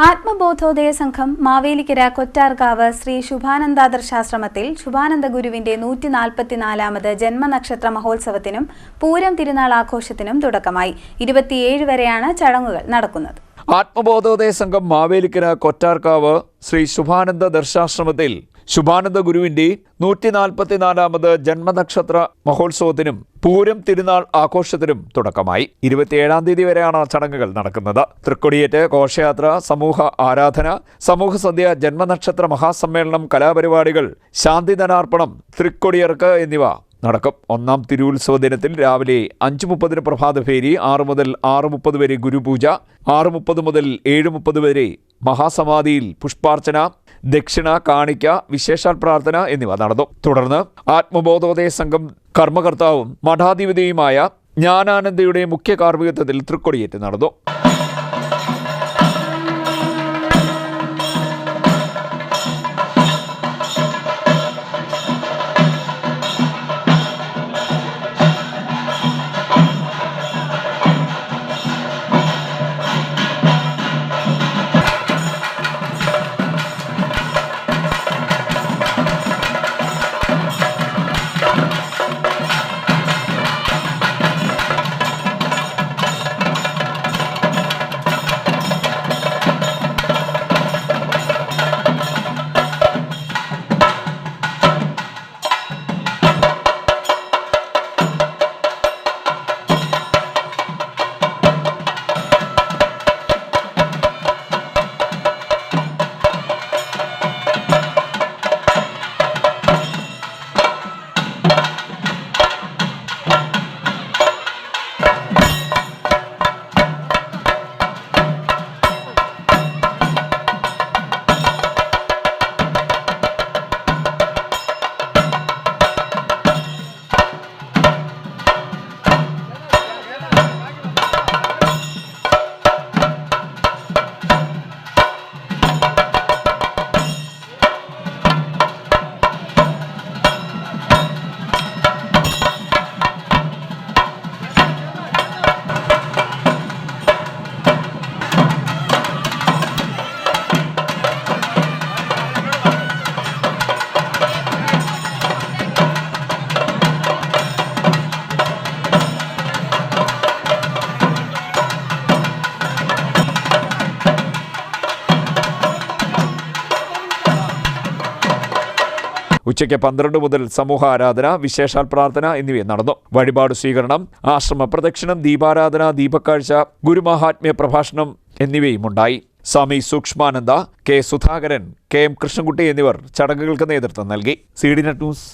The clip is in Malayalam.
ആത്മബോധോദയ സംഘം മാവേലിക്കര കൊറ്റാർകാവ് ശ്രീ ശുഭാനന്ദാദർശാശ്രമത്തിൽ ശുഭാനന്ദ ഗുരുവിന്റെ 144ാമത് ജന്മനക്ഷത്ര മഹോത്സവത്തിനും പൂരം തിരുനാൾ ആഘോഷത്തിനും തുടക്കമായി. 27 വരെയാണ് ചടങ്ങുകൾ നടക്കുന്നത്. ആത്മബോധോദയ സംഘം മാവേലിക്കര കൊറ്റാർകാവ് ശ്രീ ശുഭാനന്ദ ദർശാശ്രമത്തിൽ ശുഭാനന്ദ ഗുരുവിന്റെ 144ാമത് ജന്മനക്ഷത്ര മഹോത്സവത്തിനും പൂരം തിരുനാൾ ആഘോഷത്തിനും തുടക്കമായി. 27-ാം തീയതി വരെയാണ് ചടങ്ങുകൾ നടക്കുന്നത്. തൃക്കൊടിയേറ്റ്, ഘോഷയാത്ര, സമൂഹ ആരാധന, സമൂഹസദ്യ, ജന്മനക്ഷത്ര മഹാസമ്മേളനം, കലാപരിപാടികൾ, ശാന്തിദാനാർപ്പണം, തൃക്കൊടിയിറക്ക് എന്നിവ നടക്കും. ഒന്നാം തിരുവുത്സവ ദിനത്തിൽ രാവിലെ 5:30 പ്രഭാതഭേരി, 6 മുതൽ 6:30 വരെ ഗുരുപൂജ, 6:30 മുതൽ 7:30 വരെ മഹാസമാധിയിൽ പുഷ്പാർച്ചന, ദക്ഷിണ, കാണിക്ക, വിശേഷാൽ പ്രാർത്ഥന എന്നിവ നടന്നു. തുടർന്ന് ആത്മബോധോദയ സംഘം കർമ്മകർത്താവും മഠാധിപതിയുമായ ജ്ഞാനാനന്ദയുടെ മുഖ്യ കാർമ്മികത്വത്തിൽ തൃക്കൊടിയേറ്റ് നടന്നു. ഉച്ചയ്ക്ക് 12 മുതൽ സമൂഹ ആരാധന, വിശേഷാൽ പ്രാർത്ഥന എന്നിവ നടന്നു. വഴിപാട് സ്വീകരണം, ആശ്രമ പ്രദക്ഷിണം, ദീപാരാധന, ദീപക്കാഴ്ച, ഗുരുമഹാത്മ്യ പ്രഭാഷണം എന്നിവയും ഉണ്ടായി. Swami Sukshmananda, K Sudhakaran, K M Krishnankutty എന്നിവർ ചടങ്ങുകൾക്ക് നേതൃത്വം നൽകി. CDNet news